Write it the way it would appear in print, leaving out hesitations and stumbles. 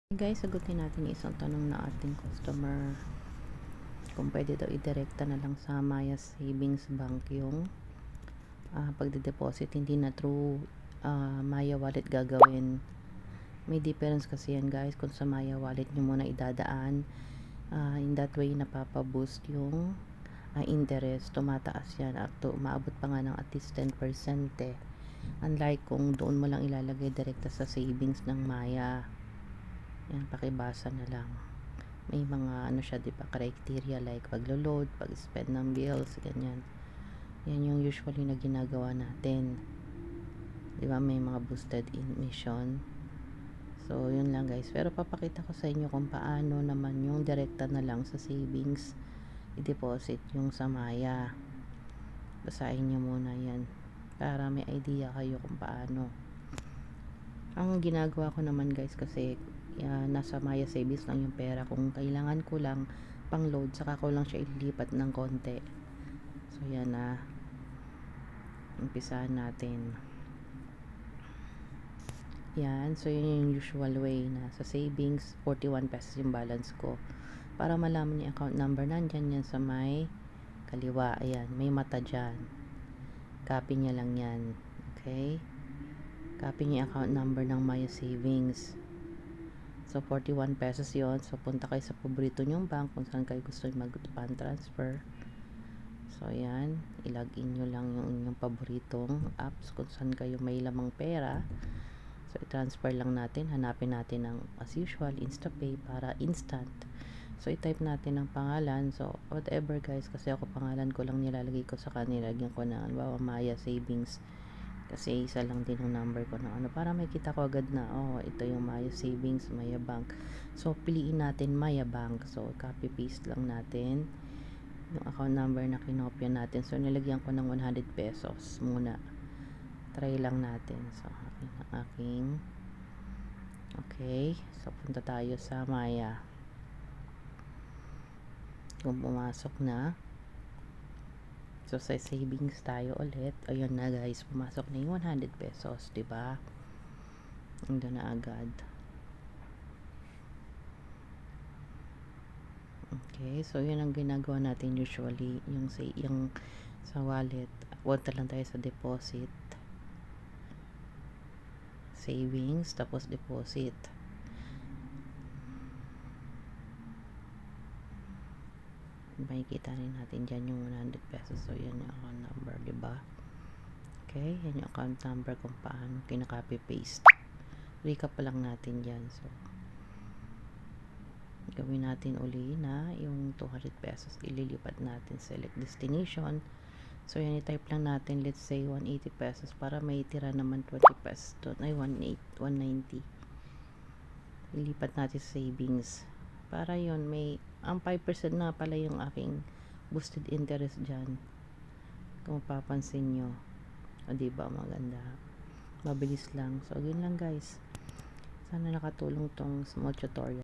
Guys, sagutin natin yung isang tanong na ating customer kung pwede daw i-direkta na lang sa Maya Savings Bank yung pagde-deposit, hindi na through Maya Wallet gagawin. May difference kasi yan guys, kung sa Maya Wallet nyo muna idadaan, in that way napapaboost yung interest, tumataas yan up to umaabot pa nga ng at least 10% eh. Unlike kung doon mo lang ilalagay direkta sa savings ng Maya. Yan, pakibasa na lang. May mga siya, di ba, criteria like paglo-load, pag-spend ng bills, ganyan. Yan yung usually na ginagawa natin. Di ba, may mga boosted emission. So, yun lang guys. Pero papakita ko sa inyo kung paano naman yung direkta na lang sa savings i-deposit yung sa Maya. Basahin nyo muna yan para may idea kayo kung paano. Ang ginagawa ko naman guys kasi nasa Maya Savings lang yung pera. Kung kailangan ko lang pang load, saka ko lang siya ilipat ng konti. So yan umpisahan natin. Yan, so yun yung usual way na sa savings 41 pesos yung balance ko. Para malaman yung account number, nandyan yan sa may kaliwa. Ayan, may mata dyan. Copy nya lang yan. Okay, copy niyo yung account number ng Maya Savings. So, 41 pesos yon. So, punta kayo sa paborito nyong bank kung saan kayo gusto mag-fund transfer. So, yan. I-login nyo lang yung inyong paboritong apps kung saan kayo may lamang pera. So, i-transfer lang natin. Hanapin natin ang, as usual, InstaPay para instant. So, i-type natin ang pangalan. So, whatever guys. Kasi ako pangalan ko lang nilalagay ko sa kanila. Lagyan ko na, halimbawa, Maya Savings. Kasi isa lang din yung number ko na para may kita ko agad na ito yung Maya Savings, Maya Bank. So piliin natin Maya Bank. So copy paste lang natin yung account number na kinopya natin. So nilagyan ko ng 100 pesos muna. Try lang natin. So aking okay. So punta tayo sa Maya. Kung pumasok na, so sa savings tayo ulit. Ayun na guys, pumasok na yung 100 pesos, 'di ba? Ando na agad. Okay, so yun ang ginagawa natin usually, yung sa wallet. Punta lang tayo sa deposit. Savings, tapos deposit. Makikita rin natin dyan yung 100 pesos. So yan yung account number, diba? Okay, yan yung account number kung paano kinaka-copy paste. Recap pa lang natin dyan. So gawin natin uli na yung 200 pesos, ililipat natin, select destination. So yan, i-type lang natin, let's say 180 pesos para may tira naman 20 pesos doon, ay 190. Ilipat natin sa savings para yon may ang 5% na pala yung aking boosted interest dyan, kung mapapansin nyo. O diba, maganda, mabilis lang. So yun lang guys, sana nakatulong tong small tutorial.